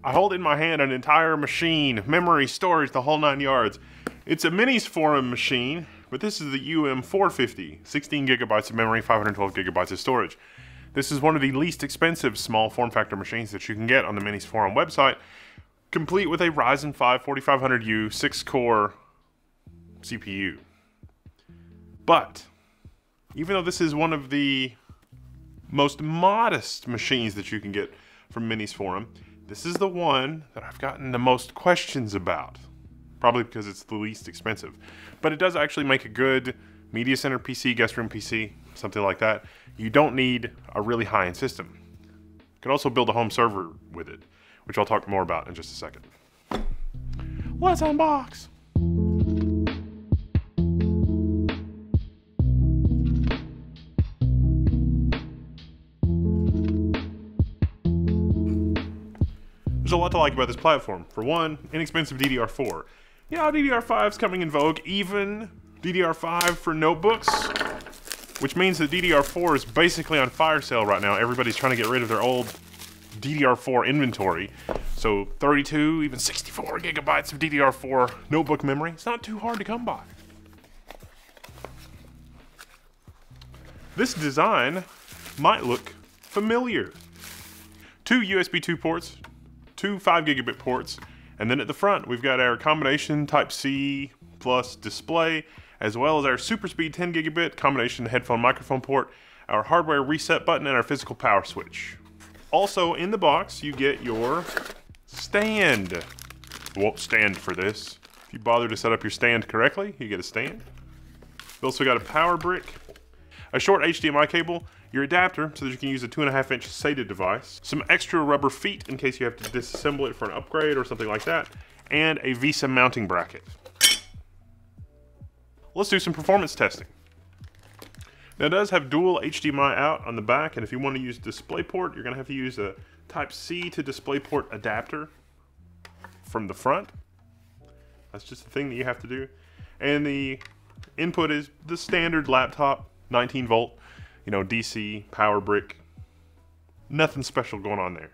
I hold in my hand an entire machine, memory, storage, the whole 9 yards. It's a Minis Forum machine, but this is the UM450, 16 gigabytes of memory, 512 gigabytes of storage. This is one of the least expensive small form factor machines that you can get on the Minis Forum website, complete with a Ryzen 5 4500U 6-core CPU. But even though this is one of the most modest machines that you can get from Minis Forum, this is the one that I've gotten the most questions about. Probably because it's the least expensive. But it does actually make a good media center PC, guest room PC, something like that. You don't need a really high-end system. You can also build a home server with it, which I'll talk more about in just a second. Let's unbox! There's a lot to like about this platform. For one, inexpensive DDR4. Yeah, DDR5's coming in vogue, even DDR5 for notebooks, which means that DDR4 is basically on fire sale right now. Everybody's trying to get rid of their old DDR4 inventory. So 32, even 64 gigabytes of DDR4 notebook memory, it's not too hard to come by. This design might look familiar. 2 USB 2 ports, 2 5 gigabit ports, and then at the front we've got our combination Type-C plus display, as well as our super speed 10 gigabit combination headphone microphone port, our hardware reset button, and our physical power switch. Also in the box you get your stand. It won't stand for this. If you bother to set up your stand correctly, you get a stand. We've also got a power brick, a short HDMI cable, your adapter so that you can use a 2.5-inch SATA device, some extra rubber feet in case you have to disassemble it for an upgrade or something like that, and a VESA mounting bracket. Let's do some performance testing. Now it does have dual HDMI out on the back, and if you want to use DisplayPort, you're going to have to use a Type-C to DisplayPort adapter from the front. That's just the thing that you have to do. And the input is the standard laptop, 19 volt, you know, DC, power brick. Nothing special going on there.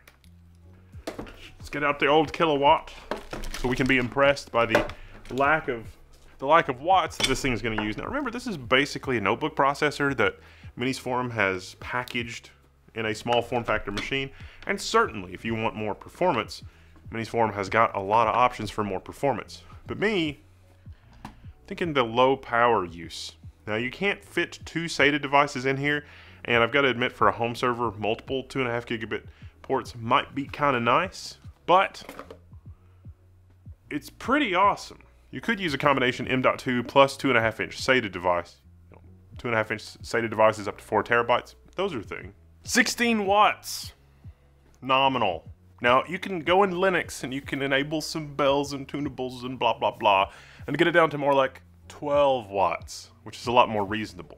Let's get out the old kilowatt so we can be impressed by the lack of watts that this thing is going to use. Now remember, this is basically a notebook processor that Minis Forum has packaged in a small form factor machine, and certainly if you want more performance, Minis Forum has got a lot of options for more performance. But me, thinking the low power use. Now you can't fit 2 SATA devices in here, and I've got to admit for a home server, multiple 2.5 gigabit ports might be kind of nice, but it's pretty awesome. You could use a combination M.2 plus 2.5-inch SATA device. 2.5-inch SATA devices up to 4 terabytes. Those are things. 16 watts. Nominal. Now you can go in Linux and you can enable some bells and tunables and blah blah blah and get it down to more like 12 watts, which is a lot more reasonable.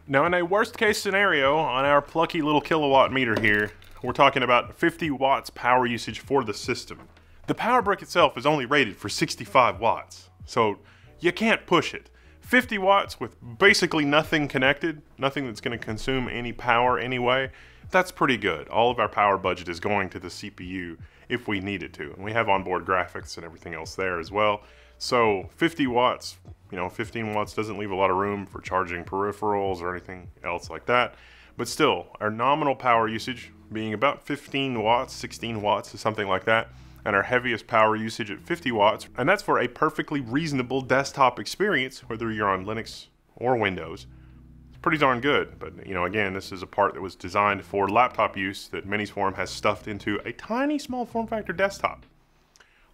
Now in a worst case scenario on our plucky little kilowatt meter here, we're talking about 50 watts power usage for the system. The power brick itself is only rated for 65 watts, so you can't push it. 50 watts with basically nothing connected, nothing that's going to consume any power anyway, that's pretty good. All of our power budget is going to the CPU if we need it to. And we have onboard graphics and everything else there as well. So 50 watts, you know, 15 watts doesn't leave a lot of room for charging peripherals or anything else like that. But still, our nominal power usage being about 15 watts, 16 watts, or something like that, and our heaviest power usage at 50 watts, and that's for a perfectly reasonable desktop experience, whether you're on Linux or Windows. It's pretty darn good, but you know, again, this is a part that was designed for laptop use that Minis Forum has stuffed into a tiny small form factor desktop.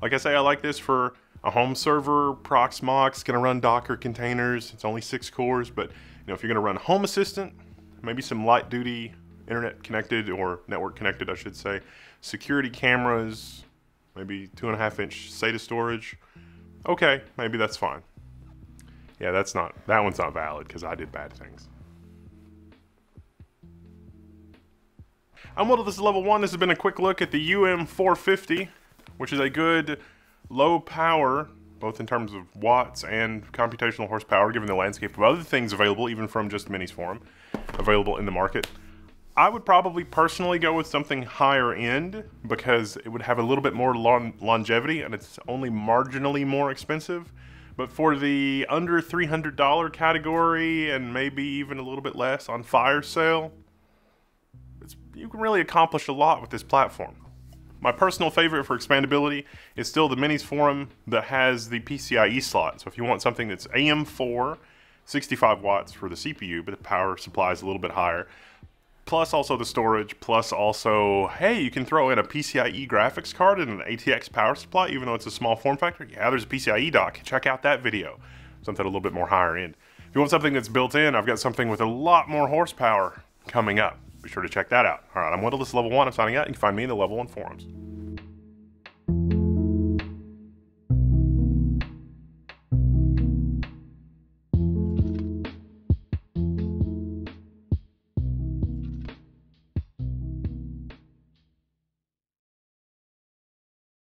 Like I say, I like this for a home server, Proxmox, gonna run Docker containers, it's only 6 cores, but you know, if you're gonna run Home Assistant, maybe some light duty internet connected, or network connected I should say, security cameras, maybe 2.5-inch SATA storage. Okay, maybe that's fine. Yeah, that one's not valid because I did bad things. I'm Will, this is Level 1. This has been a quick look at the UM450, which is a good low power, both in terms of watts and computational horsepower, given the landscape of other things available, even from just Minis Forum, available in the market. I would probably personally go with something higher end because it would have a little bit more longevity and it's only marginally more expensive. But for the under $300 category and maybe even a little bit less on fire sale, you can really accomplish a lot with this platform. My personal favorite for expandability is still the Minis Forum that has the PCIe slot. So if you want something that's AM4, 65 watts for the CPU, but the power supply is a little bit higher, plus also the storage, plus also, hey, you can throw in a PCIe graphics card and an ATX power supply, even though it's a small form factor. Yeah, there's a PCIe dock. Check out that video. Something a little bit more higher end. If you want something that's built in, I've got something with a lot more horsepower coming up. Be sure to check that out. All right, I'm Wendell, this is Level 1. I'm signing out. You can find me in the Level 1 forums.